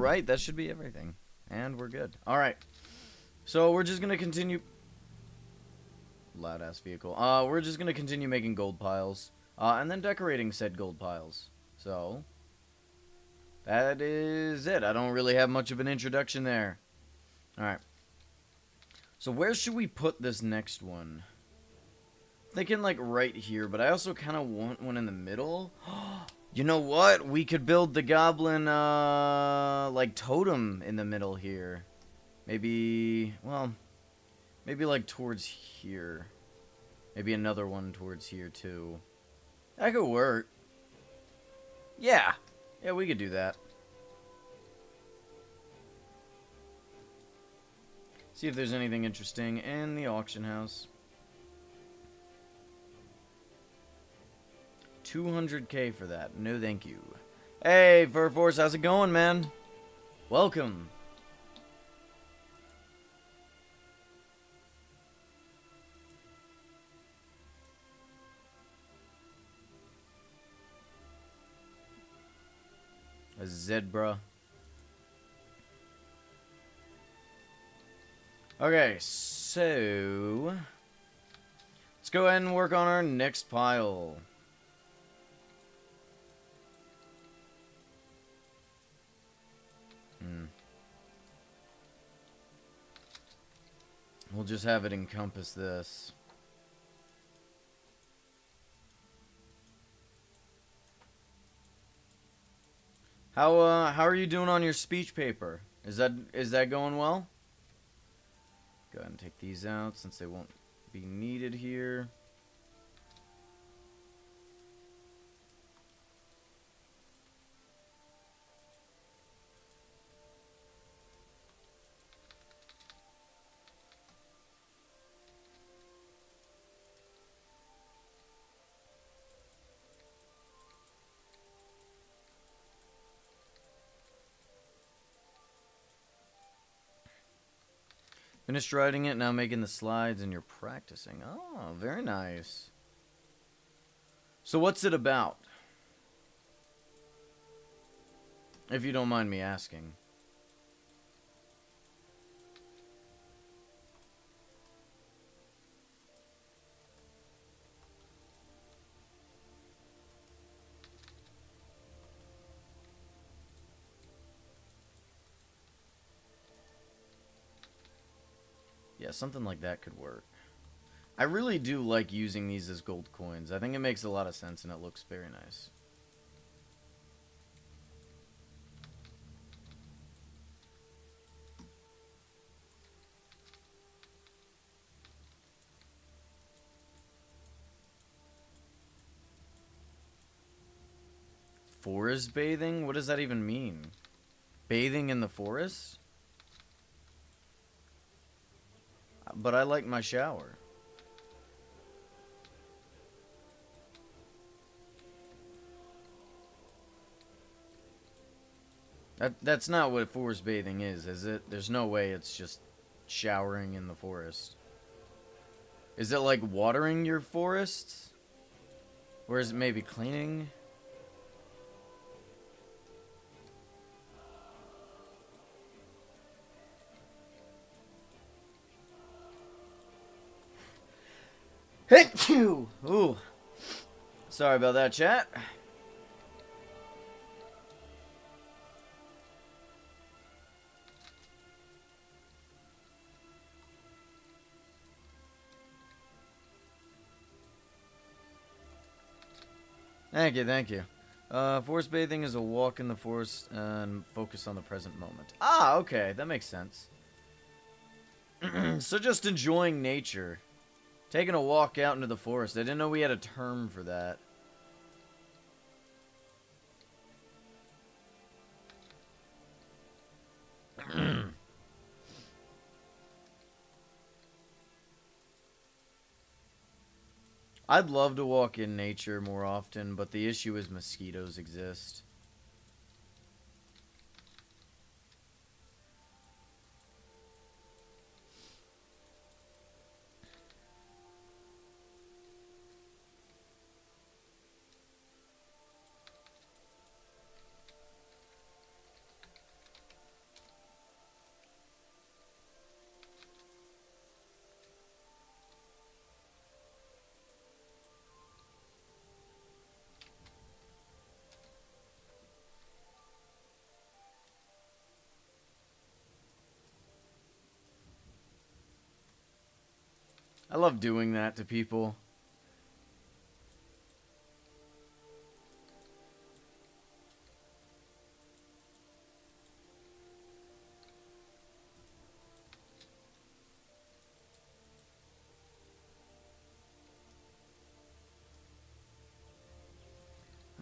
Alright, that should be everything. And we're good. Alright. So we're just gonna continue... Loud-ass vehicle. We're just gonna continue making gold piles. And then decorating said gold piles. So... that is it. I don't really have much of an introduction there. Alright. So where should we put this next one? Thinking like right here, but I also kind of want one in the middle. You know what? We could build the goblin, like totem in the middle here. Maybe, well, maybe like towards here. Maybe another one towards here too. That could work. Yeah. Yeah, we could do that. See if there's anything interesting in the auction house. 200k for that. No thank you. Hey, Furforce, how's it going, man? Welcome. A zebra. Okay, so... let's go ahead and work on our next pile. We'll just have it encompass this. How are you doing on your speech paper? Is that going well? Go ahead and take these out since they won't be needed here. Finished writing it, now making the slides, and you're practicing. Oh, very nice. So what's it about? If you don't mind me asking. Yeah, something like that could work. I really do like using these as gold coins. I think it makes a lot of sense and it looks very nice. Forest bathing? What does that even mean? Bathing in the forest? But I like my shower. That's not what forest bathing is it? There's no way it's just showering in the forest. Is it like watering your forests? Or is it maybe cleaning? Ooh. Sorry about that, chat. Thank you, thank you. Forest bathing is a walk in the forest and focus on the present moment. Ah, okay, that makes sense. So just enjoying nature. Taking a walk out into the forest. I didn't know we had a term for that. I'd love to walk in nature more often, but the issue is mosquitoes exist. I love doing that to people.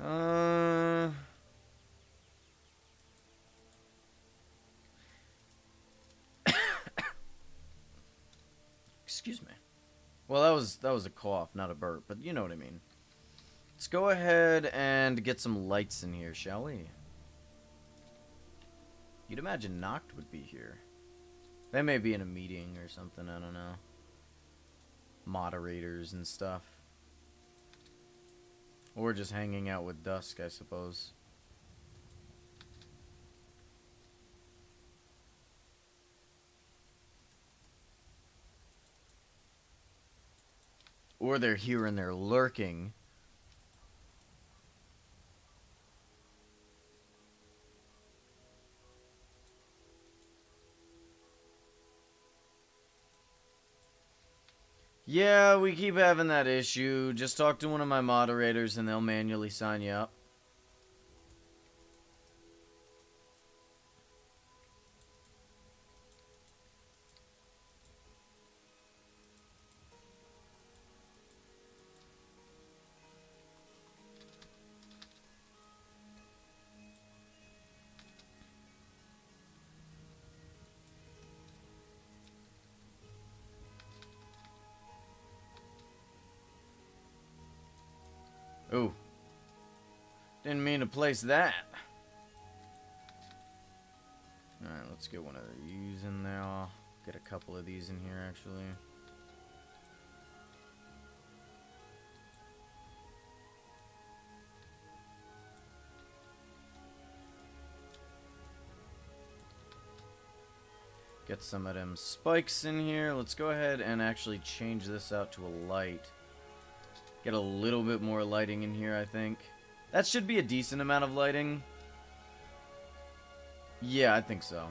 Uh... Excuse me. Well, that was a cough, not a burp, but you know what I mean. Let's go ahead and get some lights in here, shall we? You'd imagine Noct would be here. They may be in a meeting or something, I don't know. Moderators and stuff. Or just hanging out with Dusk, I suppose. Or they're here and they're lurking. Yeah, we keep having that issue. Just talk to one of my moderators and they'll manually sign you up. Ooh. Didn't mean to place that. Alright, let's get one of these in there. I'll get a couple of these in here, actually. Get some of them spikes in here. Let's go ahead and actually change this out to a light. Get a little bit more lighting in here, I think. That should be a decent amount of lighting. Yeah, I think so.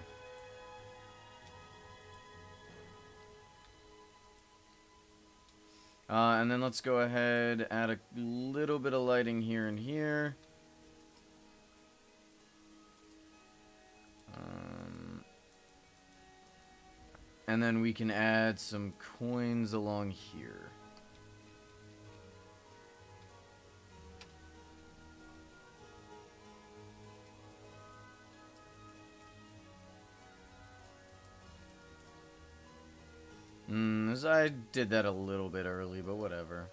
And then let's go ahead, add a little bit of lighting here and here. And then we can add some coins along here. I did that a little bit early, but whatever.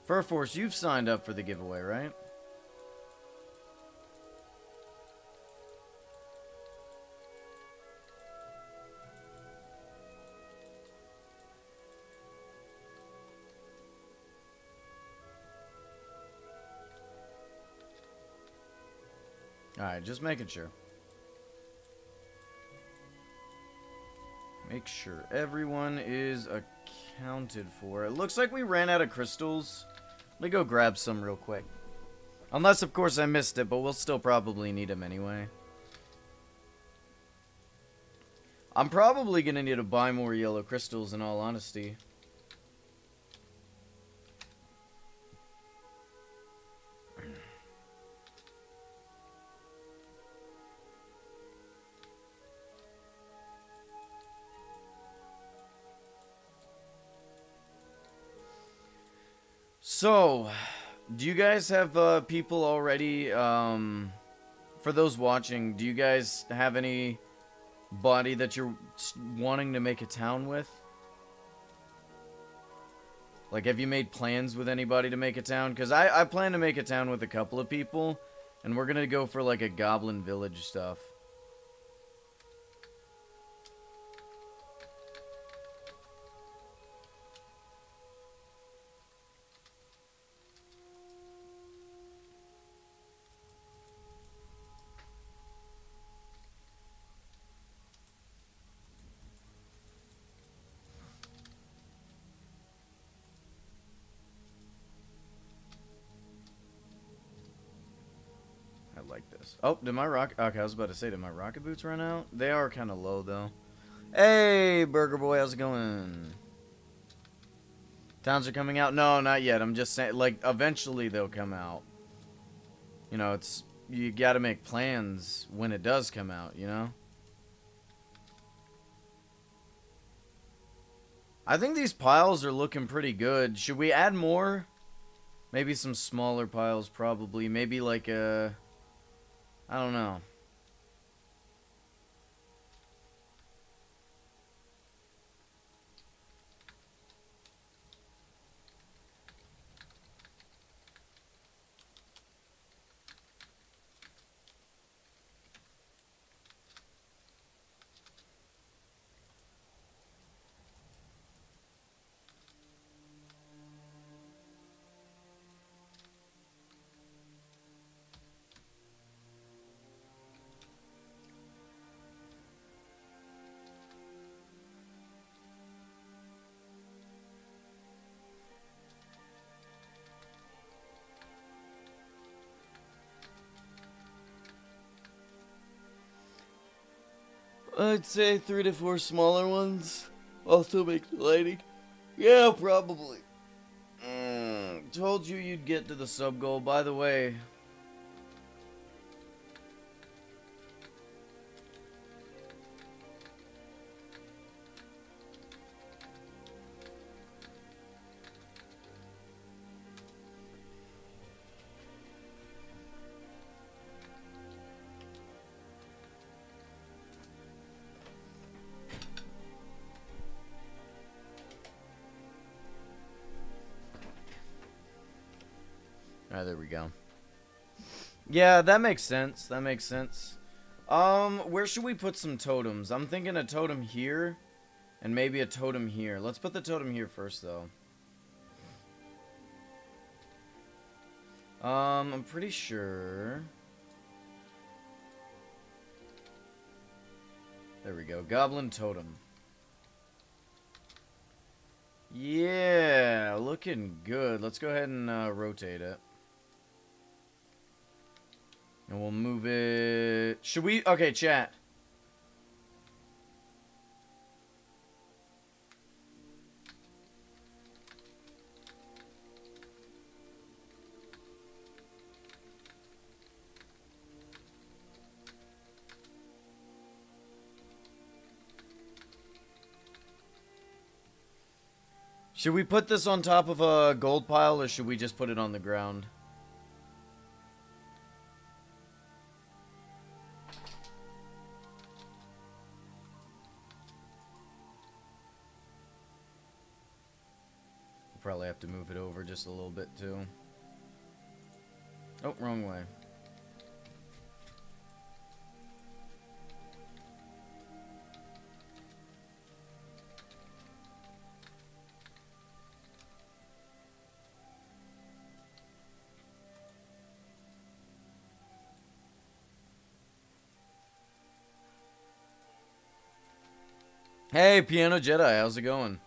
Furforce, you've signed up for the giveaway, right? Alright, just making sure. Make sure everyone is accounted for. It looks like we ran out of crystals. Let me go grab some real quick. Unless, of course, I missed it, but we'll still probably need them anyway. I'm probably going to need to buy more yellow crystals, in all honesty. So, do you guys have people already, for those watching, do you guys have any body that you're wanting to make a town with? Like, have you made plans with anybody to make a town? Because I plan to make a town with a couple of people, and we're going to go for, like, a goblin village stuff. like this. Oh, did my rocket... Okay, I was about to say, did my rocket boots run out? They are kind of low, though. Hey, Burger Boy, how's it going? Towns are coming out? No, not yet. I'm just saying, like, eventually they'll come out. You know, it's... You gotta make plans when it does come out, you know? I think these piles are looking pretty good. Should we add more? Maybe some smaller piles, probably. Maybe like a... I don't know. I'd say 3 to 4 smaller ones. Also make the lighting. Yeah, probably. Told you you'd get to the sub goal. By the way... Alright, there we go. Yeah, that makes sense. That makes sense. Where should we put some totems? I'm thinking a totem here, and maybe a totem here. Let's put the totem here first, though. I'm pretty sure... There we go. Goblin totem. Yeah, looking good. Let's go ahead and rotate it. And we'll move it... Should we... Okay, chat. Should we put this on top of a gold pile, or should we just put it on the ground? Probably have to move it over just a little bit, too. Oh, wrong way. Hey, Piano Jedi, how's it going?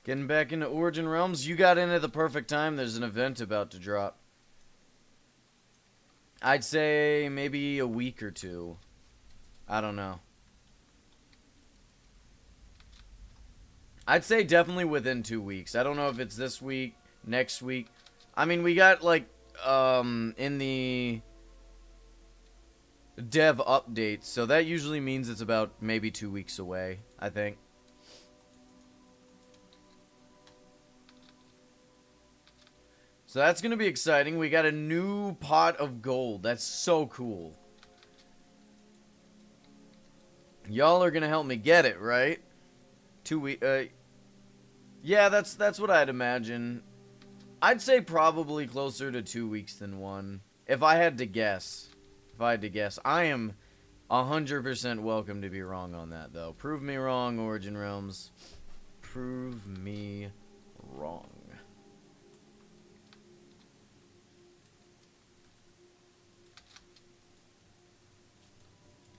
Getting back into Origin Realms. You got in at the perfect time. There's an event about to drop. I'd say maybe a week or two. I don't know. I'd say definitely within 2 weeks. I don't know if it's this week, next week. I mean, we got, like, in the dev updates, so that usually means it's about maybe 2 weeks away, I think. So that's going to be exciting. We got a new pot of gold. That's so cool. Y'all are going to help me get it, right? 2 weeks. Yeah, that's what I'd imagine. I'd say probably closer to 2 weeks than 1. If I had to guess. I am 100% welcome to be wrong on that, though. Prove me wrong, Origin Realms. Prove me wrong.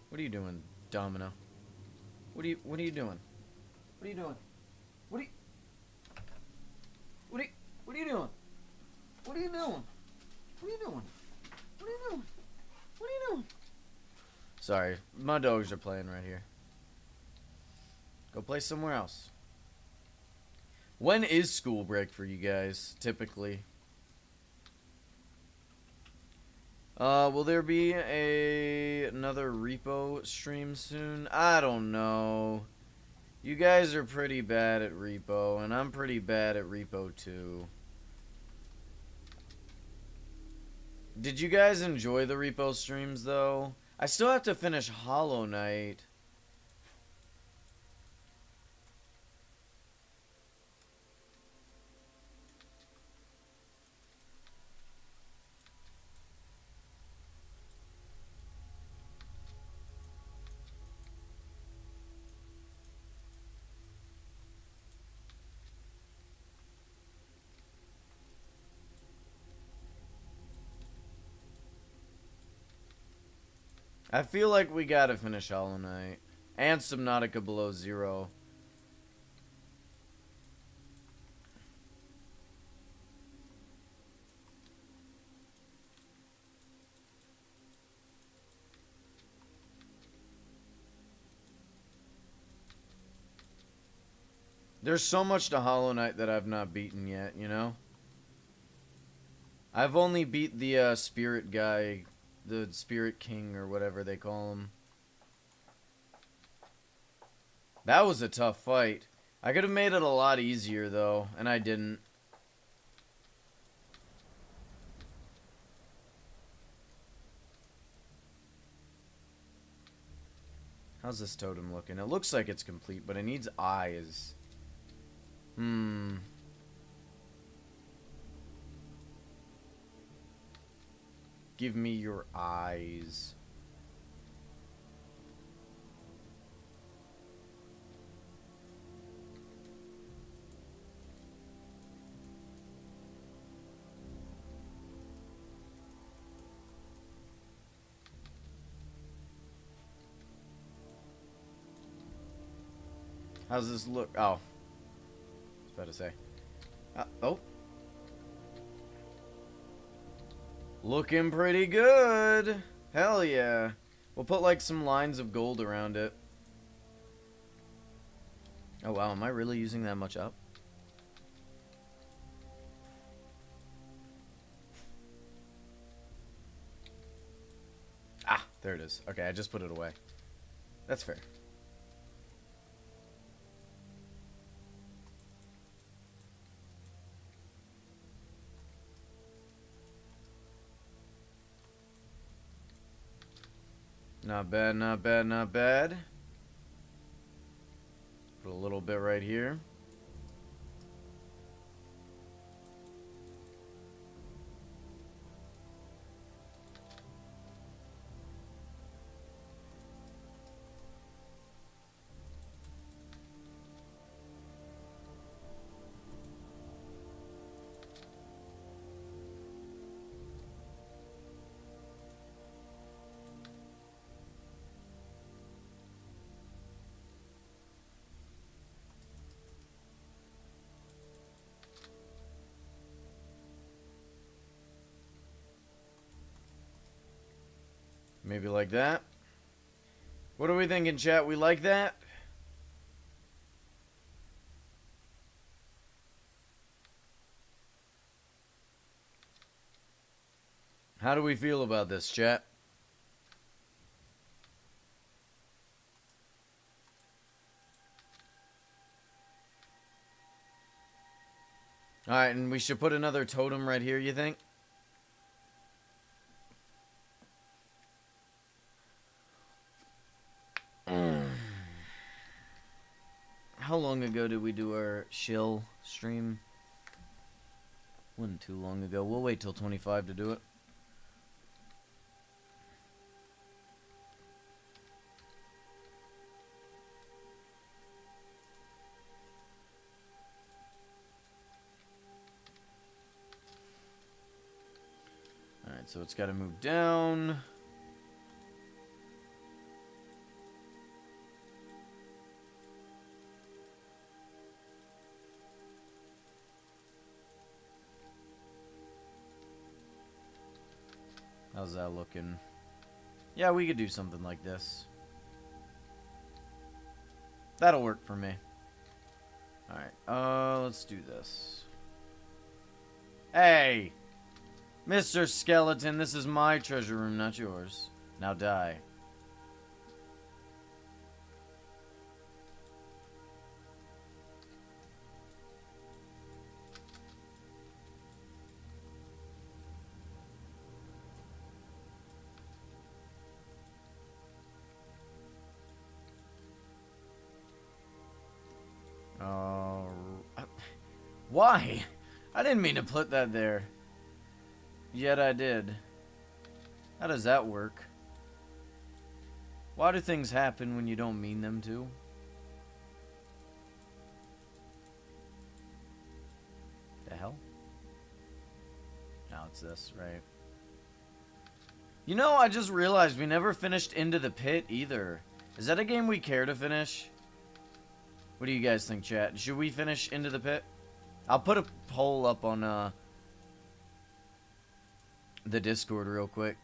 What are you doing, Domino? What are you doing? What are you doing? What are you doing? What are you doing? What are you doing? What are you doing? What are you doing? What are you doing? Sorry, my dogs are playing right here. Go play somewhere else. When is school break for you guys, typically? Will there be another repo stream soon? I don't know. You guys are pretty bad at repo, and I'm pretty bad at repo too. Did you guys enjoy the repo streams, though? I still have to finish Hollow Knight. I feel like we gotta finish Hollow Knight. And Subnautica Below Zero. There's so much to Hollow Knight that I've not beaten yet, you know? I've only beat the spirit guy, the Spirit King or whatever they call him. That was a tough fight. I could have made it a lot easier, though, and I didn't. How's this totem looking? It looks like it's complete, but it needs eyes. Give me your eyes. How's this look? Oh. I was about to say. Oh. Looking pretty good. Hell yeah. We'll put like some lines of gold around it. Oh wow, am I really using that much up? Ah, there it is. Okay, I just put it away. That's fair. Not bad, not bad, not bad. Put a little bit right here. Maybe like that. What are we thinking, chat? We like that? How do we feel about this, chat? Alright, and we should put another totem right here, you think? How long ago did we do our shill stream? Wasn't too long ago. We'll wait till 25 to do it. Alright, so it's got to move down. How's that looking? Yeah, we could do something like this. That'll work for me. Alright, let's do this. Hey! Mr. Skeleton, this is my treasure room, not yours. Now die. Why? I didn't mean to put that there. Yet I did. How does that work? Why do things happen when you don't mean them to? The hell? Now it's this, right? You know, I just realized we never finished Into the Pit either. Is that a game we care to finish? What do you guys think, chat? Should we finish Into the Pit? I'll put a poll up on the Discord real quick.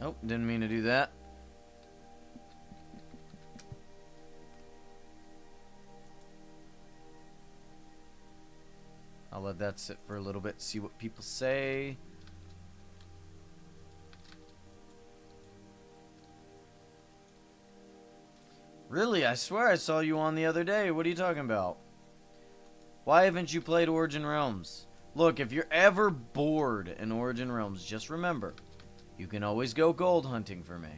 Oh, didn't mean to do that. I'll let that sit for a little bit, see what people say. Really? I swear I saw you on the other day. What are you talking about? Why haven't you played Origin Realms? Look, if you're ever bored in Origin Realms, just remember, you can always go gold hunting for me.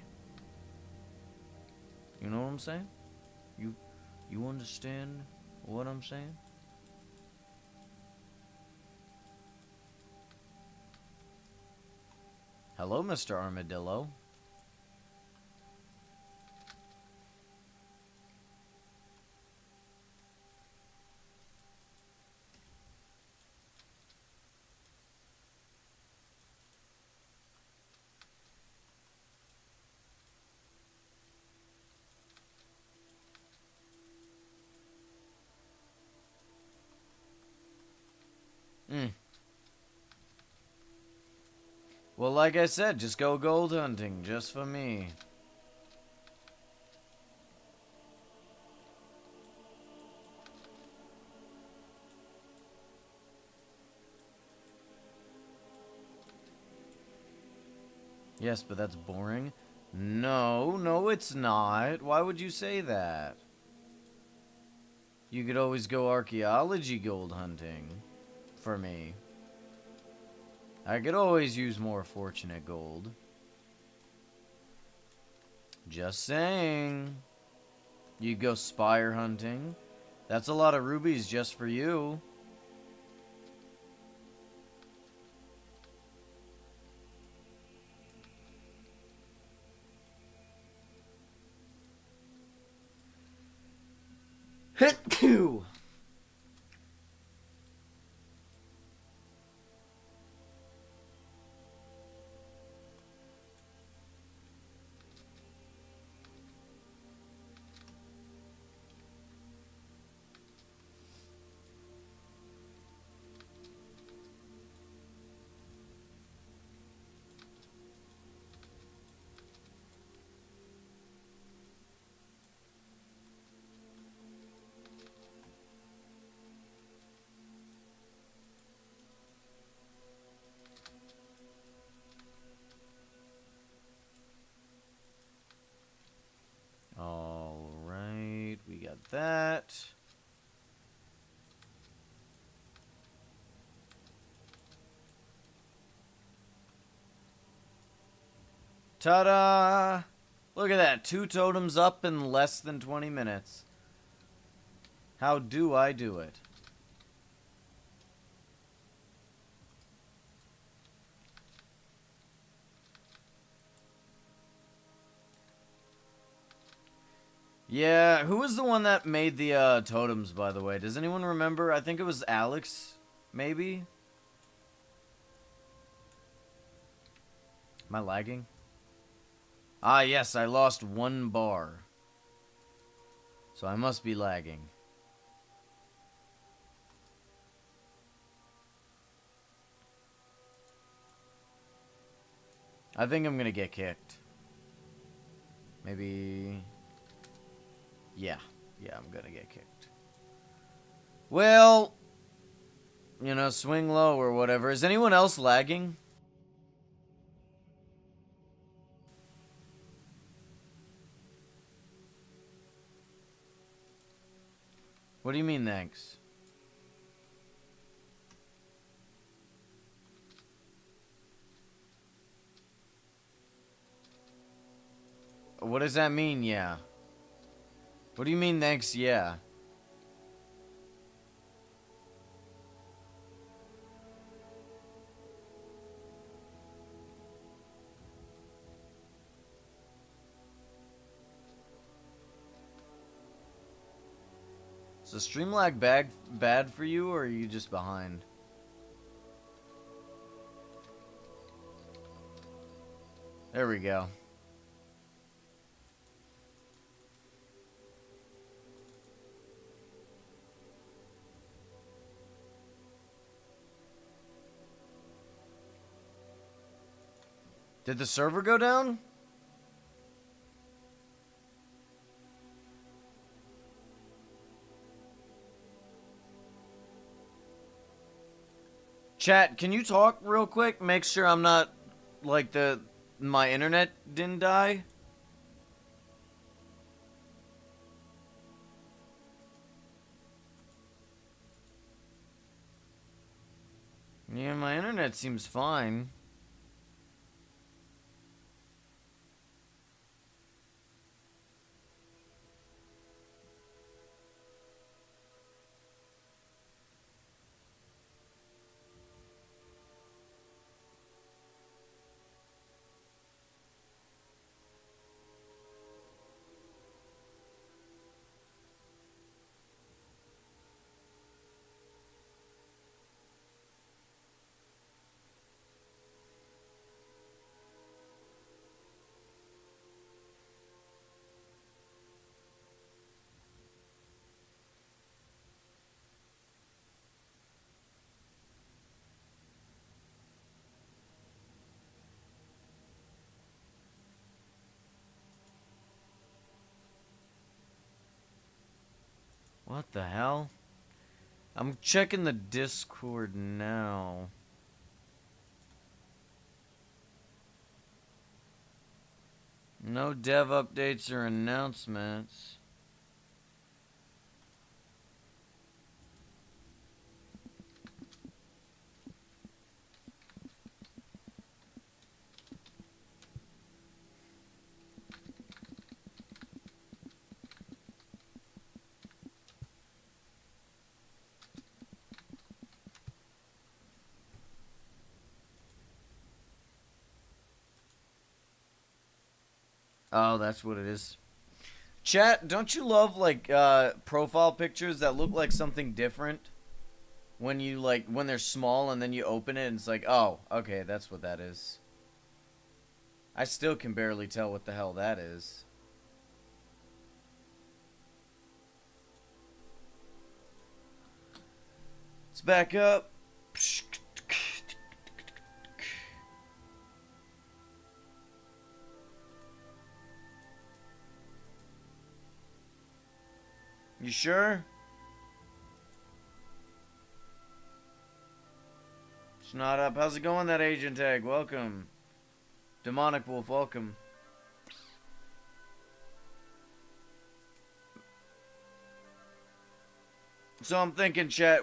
You know what I'm saying? You understand what I'm saying? Hello, Mr. Armadillo. Well, like I said, just go gold hunting, just for me. Yes, but that's boring. No, it's not. Why would you say that? You could always go archaeology gold hunting for me. I could always use more fortunate gold. Just saying. You go spire hunting. That's a lot of rubies just for you. Hit two. that. Ta-da! Look at that. 2 totems up in less than 20 minutes. How do I do it? Yeah, who was the one that made the totems, by the way? Does anyone remember? I think it was Alex, maybe? Am I lagging? Ah, yes, I lost 1 bar. So I must be lagging. I think I'm gonna get kicked. Maybe... Yeah, I'm gonna get kicked. Well, you know, swing low or whatever. Is anyone else lagging? What do you mean, thanks? What does that mean, yeah? What do you mean, thanks, yeah? Is the stream lag bad for you, or are you just behind? There we go. Did the server go down? Chat, can you talk real quick? Make sure I'm not, like, my internet didn't die? Yeah, my internet seems fine. What the hell? I'm checking the Discord now. No dev updates or announcements. Oh, that's what it is. Chat, don't you love, like, profile pictures that look like something different? When you, like, when they're small and then you open it and it's like, oh, okay, that's what that is. I still can barely tell what the hell that is. Let's back up. You sure? It's not up. How's it going, that agent tag? Welcome. Demonic Wolf, welcome. So I'm thinking, chat,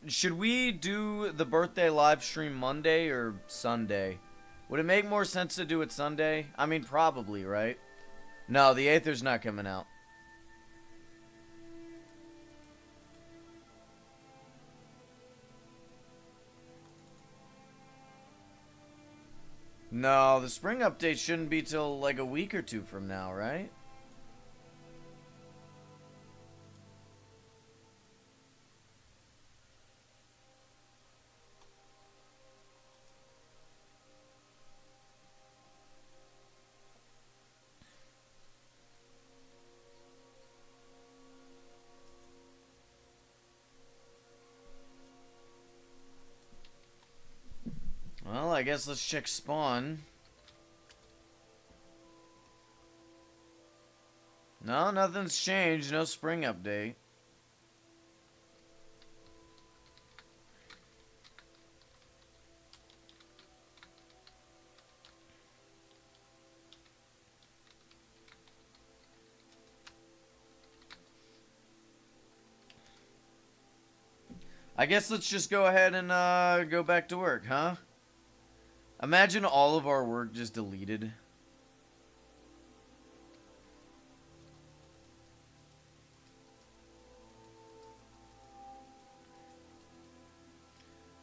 should we do the birthday live stream Monday or Sunday? Would it make more sense to do it Sunday? I mean, probably, right? No, the Aether's not coming out. No, the spring update shouldn't be till like a week or two from now, right? Well, I guess let's check spawn. No, nothing's changed. No spring update. I guess let's just go ahead and go back to work, huh? Imagine all of our work just deleted.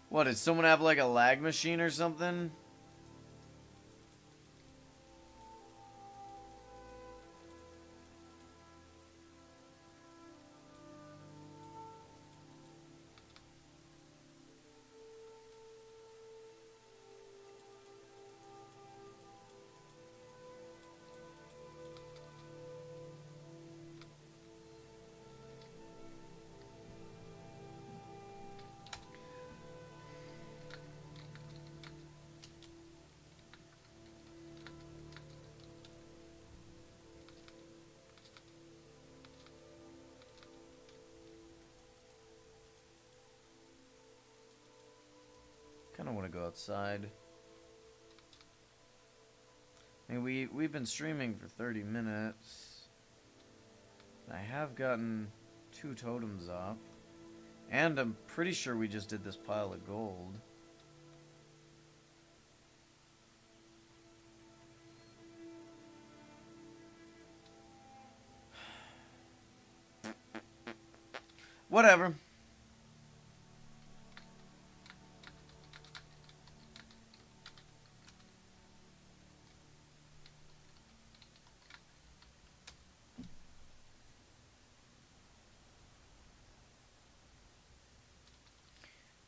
What, did someone have like a lag machine or something? Kind of want to go outside. I mean, we've been streaming for 30 minutes. I have gotten 2 totems up. And I'm pretty sure we just did this pile of gold. Whatever.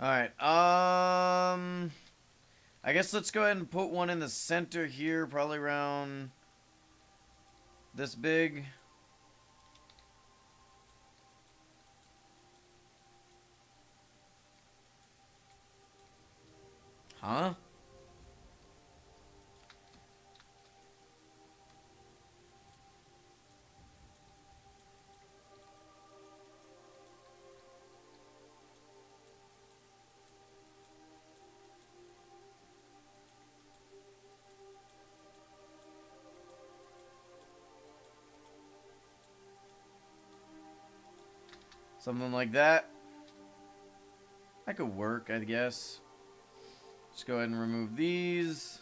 Alright, I guess let's go ahead and put one in the center here, probably around this big. Huh? Something like that. That could work, I guess. Just go ahead and remove these.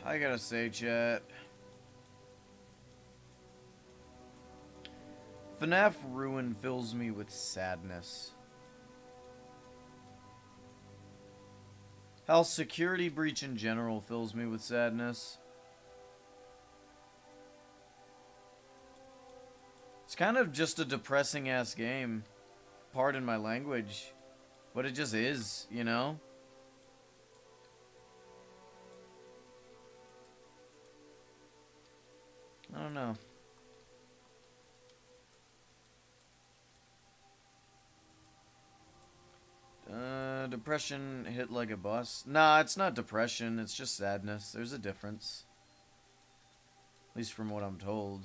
I gotta say, chat. FNAF Ruin fills me with sadness. Hell, Security Breach in general fills me with sadness. It's kind of just a depressing ass game. Pardon my language. But it just is, you know? I don't know. depression hit like a bus. Nah, it's not depression. It's just sadness. There's a difference. At least from what I'm told.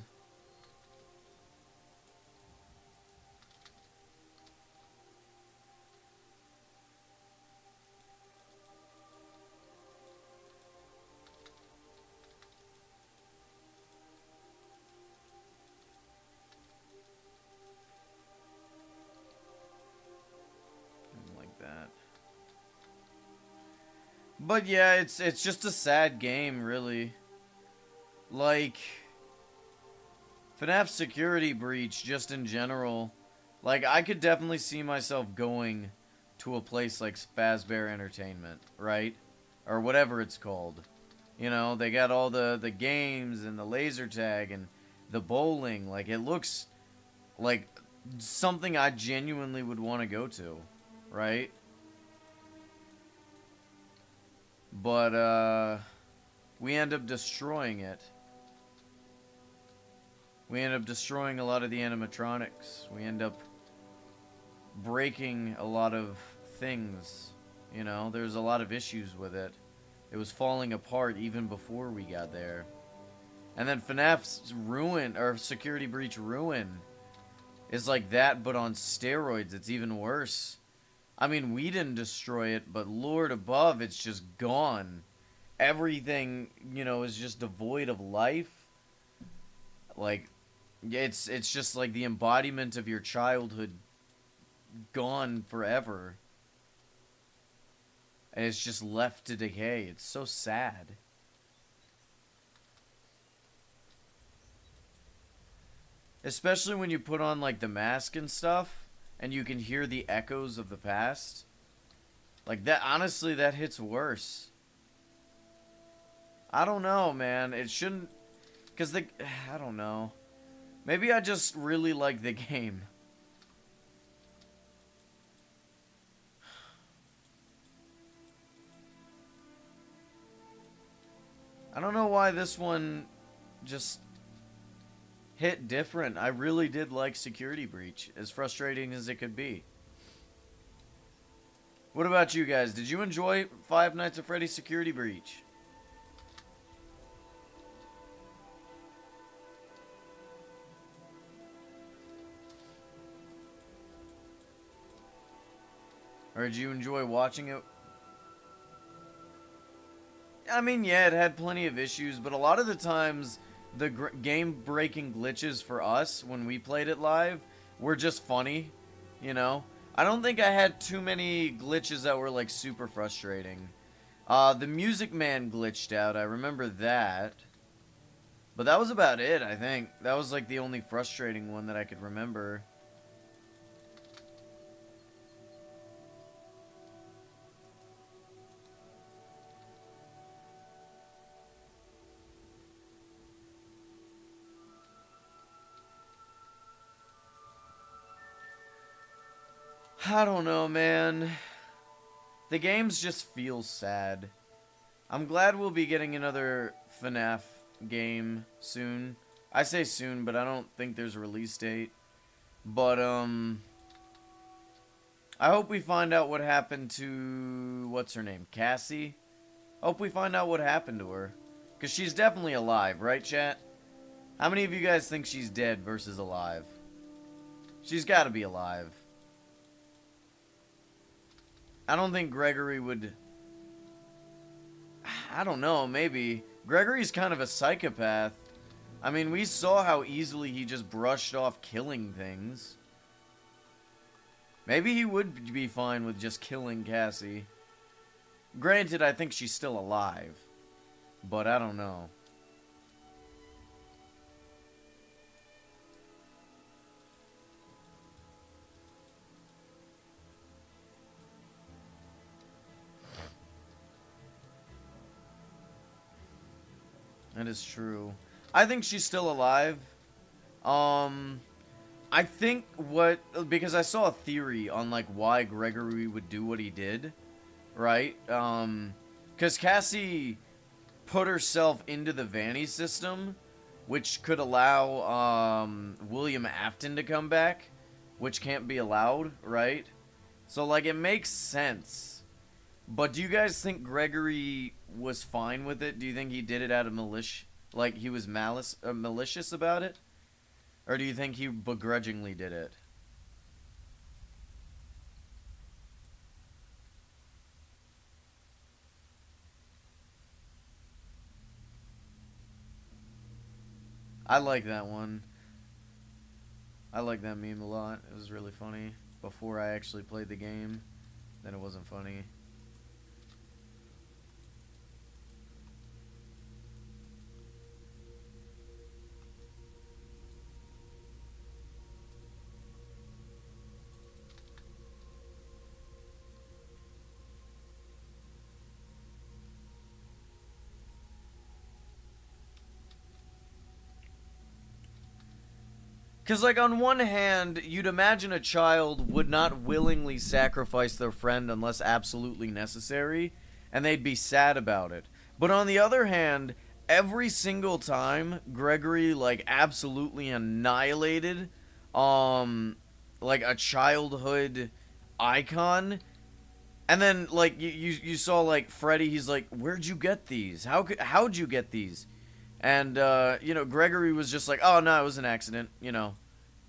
But yeah, it's just a sad game, really. Like FNAF Security Breach, just in general. Like, I could definitely see myself going to a place like Fazbear Entertainment, right? Or whatever it's called. You know, they got all the games and the laser tag and the bowling. Like, it looks like something I genuinely would want to go to, right? But, we end up destroying it. We end up destroying a lot of the animatronics. We end up breaking a lot of things. You know, there's a lot of issues with it. It was falling apart even before we got there. And then FNAF's Ruin, or Security Breach Ruin, is like that, but on steroids. It's even worse. I mean, we didn't destroy it, but Lord above, it's just gone. Everything, you know, is just devoid of life. Like, it's just like the embodiment of your childhood gone forever. And it's just left to decay. It's so sad. Especially when you put on, like, the mask and stuff, and you can hear the echoes of the past. Like, that, honestly, that hits worse. I don't know, man. It shouldn't, because I don't know. Maybe I just really like the game. I don't know why this one just hit different. I really did like Security Breach, as frustrating as it could be. What about you guys? Did you enjoy Five Nights at Freddy's Security Breach? Or did you enjoy watching it? I mean, yeah, it had plenty of issues, but a lot of the times, the game-breaking glitches for us, when we played it live, were just funny, you know? I don't think I had too many glitches that were, like, super frustrating. The Music Man glitched out, I remember that. But that was about it, I think. That was, like, the only frustrating one that I could remember. I don't know, man. The games just feel sad. I'm glad we'll be getting another FNAF game soon. I say soon, but I don't think there's a release date. But, I hope we find out what happened to, what's her name, Cassie? Hope we find out what happened to her. Because she's definitely alive, right, chat? How many of you guys think she's dead versus alive? She's got to be alive. I don't think Gregory would... I don't know, maybe. Gregory's kind of a psychopath. I mean, we saw how easily he just brushed off killing things. Maybe he would be fine with just killing Cassie. Granted, I think she's still alive. But I don't know. That is true. I think she's still alive. I think because I saw a theory on, like, why Gregory would do what he did, right? Because Cassie put herself into the Vanny system, which could allow, William Afton to come back, which can't be allowed, right? So, like, it makes sense But do you guys think Gregory was fine with it? Do you think he did it out of like he was malicious about it? Or do you think he begrudgingly did it? I like that one. I like that meme a lot. It was really funny. Before I actually played the game, then it wasn't funny. Because, like, on one hand, you'd imagine a child would not willingly sacrifice their friend unless absolutely necessary, and they'd be sad about it. But on the other hand, every single time Gregory, like, absolutely annihilated, like, a childhood icon, and then, like, you saw, like, Freddy, he's like, where'd you get these? How'd you get these? And, you know, Gregory was just like, oh, no, it was an accident, you know.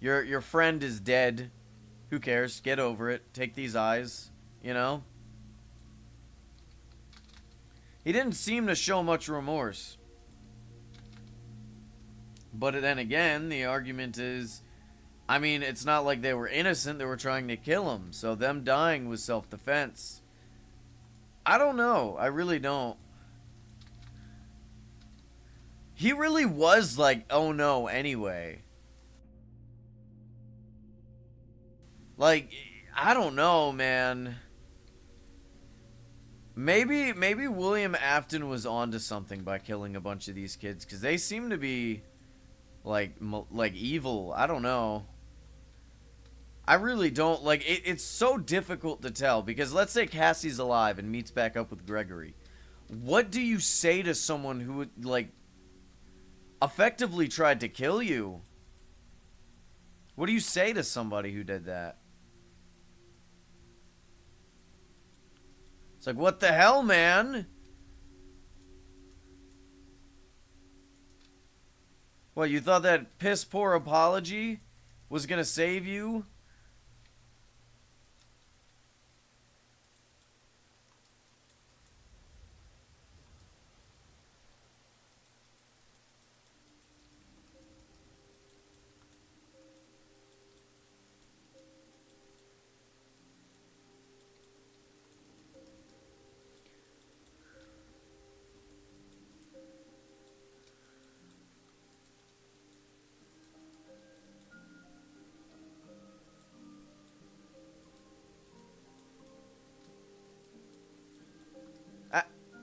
Your friend is dead. Who cares? Get over it. Take these eyes, you know? He didn't seem to show much remorse. But then again, the argument is, I mean, it's not like they were innocent. They were trying to kill him. So them dying was self-defense. I don't know. I really don't. He really was like, oh no, anyway. Like, I don't know, man. Maybe William Afton was onto something by killing a bunch of these kids, because they seem to be like evil. I don't know. I really don't like it. It's so difficult to tell, because let's say Cassie's alive and meets back up with Gregory. What do you say to someone who would, like, effectively tried to kill you? What do you say to somebody who did that? It's like, what the hell, man? What, you thought that piss poor apology was gonna save you?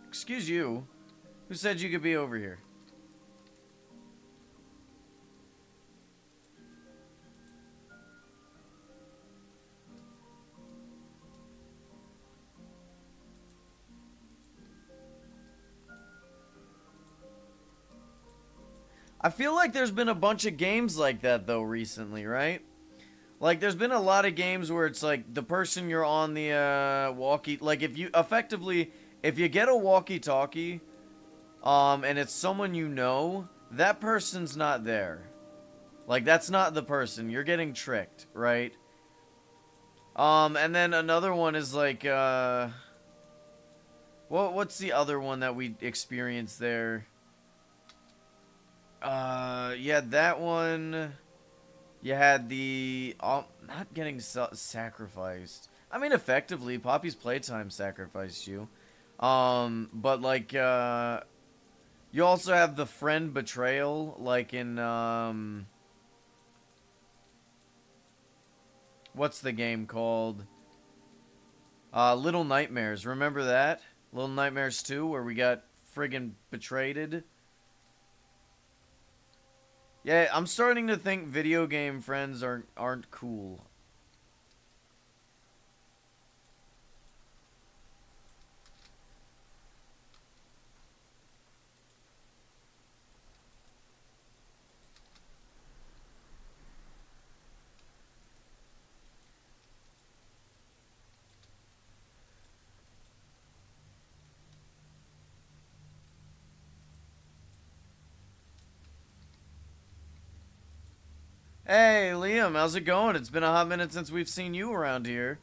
Excuse you. Who said you could be over here? I feel like there's been a bunch of games like that, though, recently, right? Like, there's been a lot of games where it's like the person you're on the walkie, like, if you effectively, if you get a walkie-talkie, and it's someone you know, that person's not there. Like, that's not the person. You're getting tricked, right? And then another one is like, what's the other one that we experienced there? Yeah, that one. You had the not getting sacrificed. I mean, effectively, Poppy's Playtime sacrificed you. But like, you also have the friend betrayal, like in what's the game called? Little Nightmares. Remember that? Little Nightmares 2, where we got friggin' betrayed. Yeah, I'm starting to think video game friends aren't cool. Hey, Liam, how's it going? It's been a hot minute since we've seen you around here.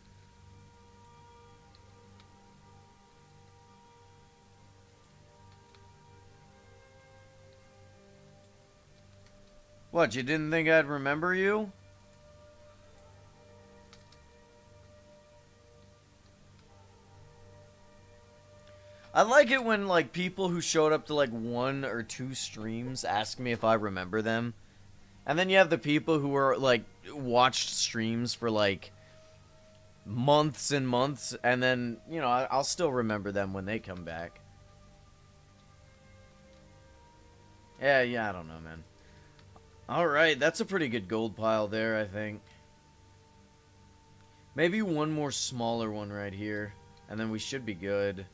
What, you didn't think I'd remember you? I like it when, like, people who showed up to, like, 1 or 2 streams ask me if I remember them. And then you have the people who are, like, watched streams for, like, months and months, and then, you know, I'll still remember them when they come back. Yeah, I don't know, man. Alright, that's a pretty good gold pile there, I think. Maybe one more smaller one right here, and then we should be good.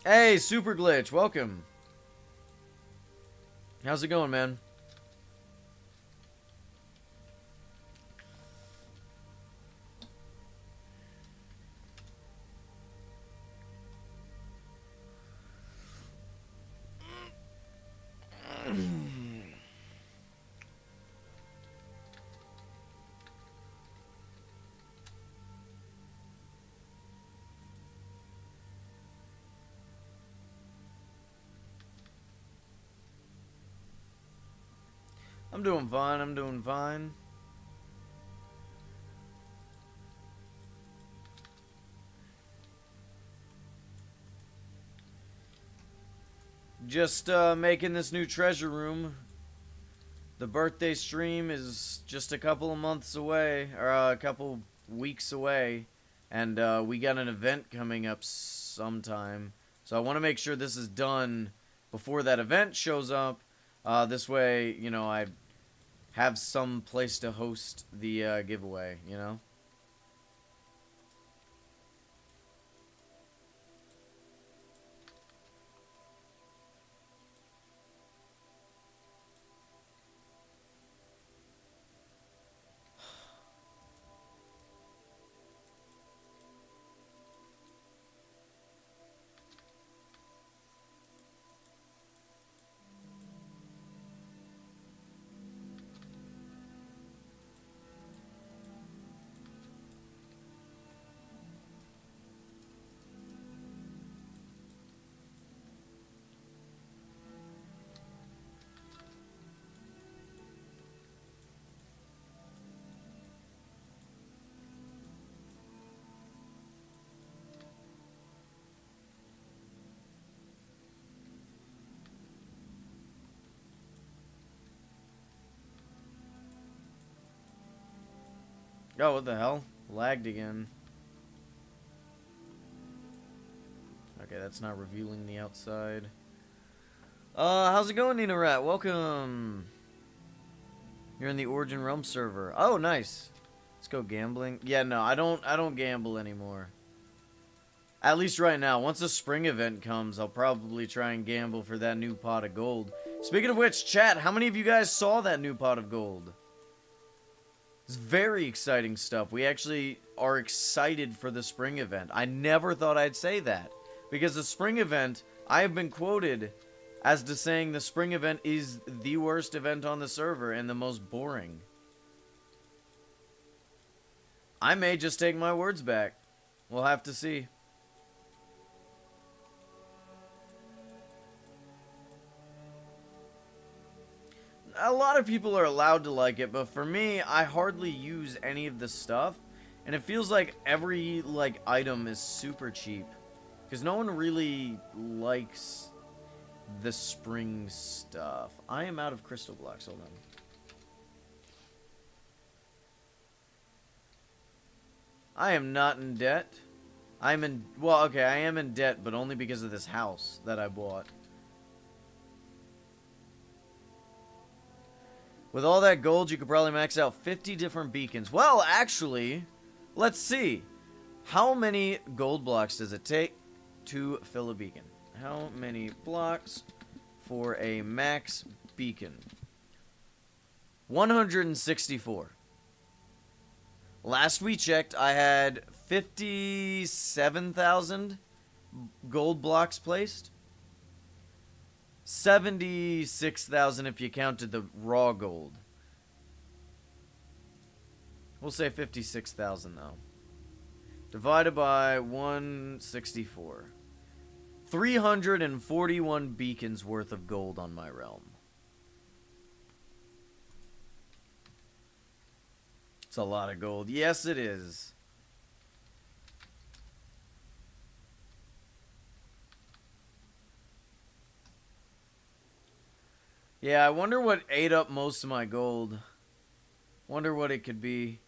Hey, Super Glitch, welcome. How's it going, man? I'm doing fine, I'm doing fine. Just making this new treasure room. The birthday stream is just a couple of months away, or a couple weeks away, and we got an event coming up sometime. So I want to make sure this is done before that event shows up. This way, you know, I have some place to host the giveaway, you know? Oh, what the hell? Lagged again. Okay, that's not revealing the outside. How's it going, Nina Rat? Welcome. You're in the Origin Realm server. Oh, nice. Let's go gambling. Yeah, no, I don't gamble anymore. At least right now. Once the spring event comes, I'll probably try and gamble for that new pot of gold. Speaking of which, chat, how many of you guys saw that new pot of gold? It's very exciting stuff. We actually are excited for the spring event. I never thought I'd say that. Because the spring event, I have been quoted as to saying the spring event is the worst event on the server and the most boring. I may just take my words back. We'll have to see. A lot of people are allowed to like it, but for me, I hardly use any of the stuff. And it feels like every, like, item is super cheap. Because no one really likes the spring stuff. I am out of crystal blocks, hold on. I am not in debt. I'm in, well, okay, I am in debt, but only because of this house that I bought. With all that gold, you could probably max out 50 different beacons. Well, actually, let's see. How many gold blocks does it take to fill a beacon? How many blocks for a max beacon? 164. Last we checked, I had 57,000 gold blocks placed. 76,000 if you counted the raw gold. We'll say 56,000 though. Divided by 164. 341 beacons worth of gold on my realm. It's a lot of gold. Yes, it is. Yeah, I wonder what ate up most of my gold. Wonder what it could be.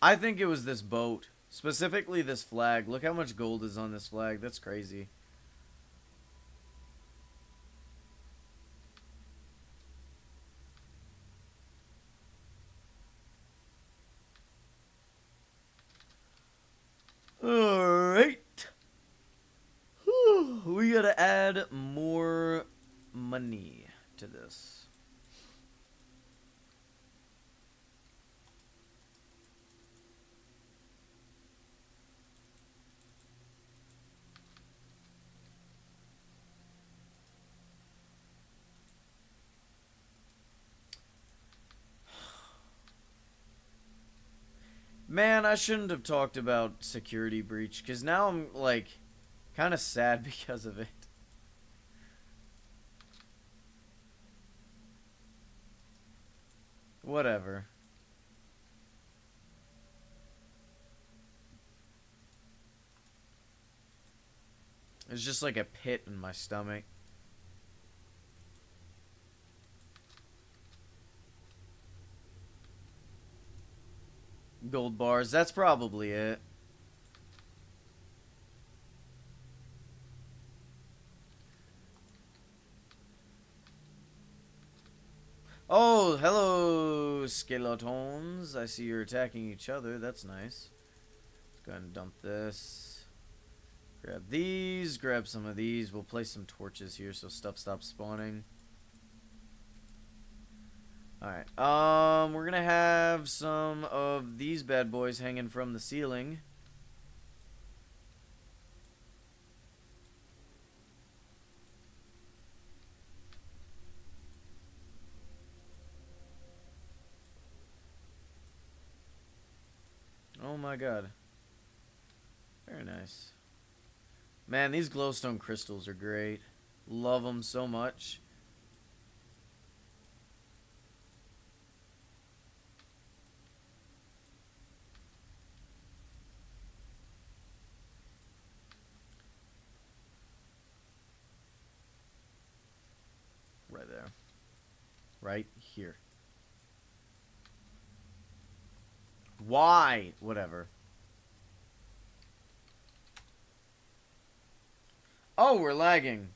I think it was this boat. Specifically this flag. Look how much gold is on this flag. That's crazy. Alright. We gotta add more money to this. Man, I shouldn't have talked about security breach, because now I'm, like, kind of sad because of it. Whatever. It's just like a pit in my stomach. Gold bars, that's probably it. Oh, hello, skeletons. I see you're attacking each other. That's nice. Let's go ahead and dump this. Grab these. Grab some of these. We'll place some torches here so stuff stops spawning. Alright. We're gonna have some of these bad boys hanging from the ceiling. Oh my god. Very nice. Man, these glowstone crystals are great. Love them so much. Right there. Right here. Why? Whatever. Oh, we're lagging.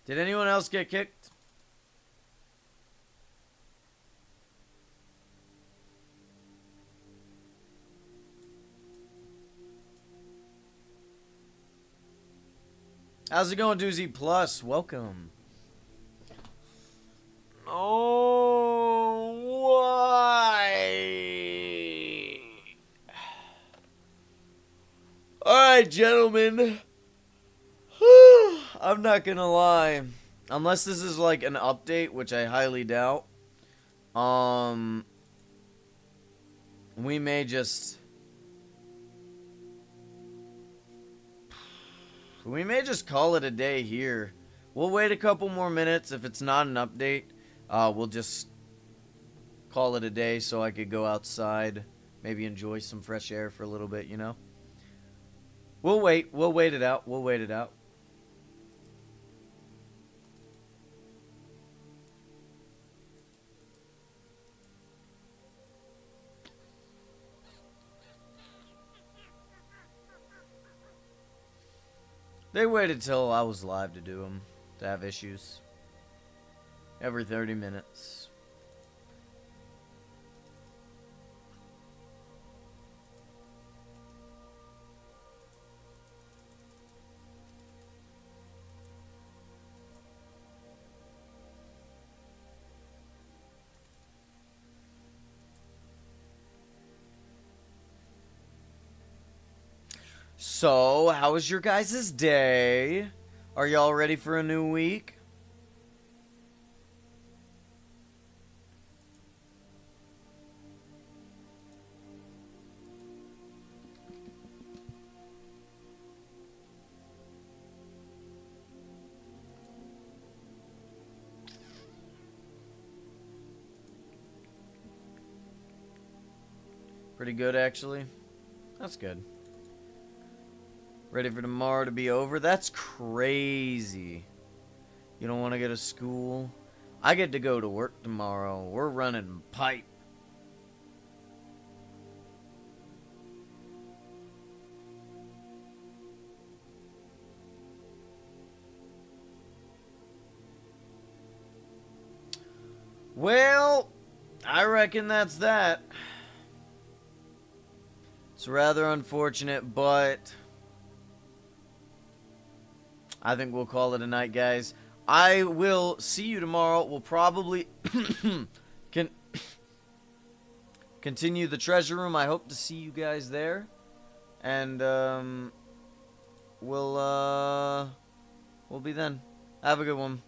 Did anyone else get kicked? How's it going, Doozy Plus? Welcome. Oh, why? Alright, gentlemen. I'm not gonna lie. Unless this is like an update, which I highly doubt. We may just... We may just call it a day here. We'll wait a couple more minutes. If it's not an update, we'll just call it a day so I could go outside. Maybe enjoy some fresh air for a little bit, you know? We'll wait. We'll wait it out. We'll wait it out. They waited till I was live to do them, to have issues. Every 30 minutes. So, how was your guys' day? Are y'all ready for a new week? Pretty good, actually. That's good. Ready for tomorrow to be over? That's crazy. You don't want to go to school? I get to go to work tomorrow. We're running pipe. Well, I reckon that's that. It's rather unfortunate, but I think we'll call it a night, guys. I will see you tomorrow. We'll probably continue the treasure room. I hope to see you guys there. And we'll be then. Have a good one.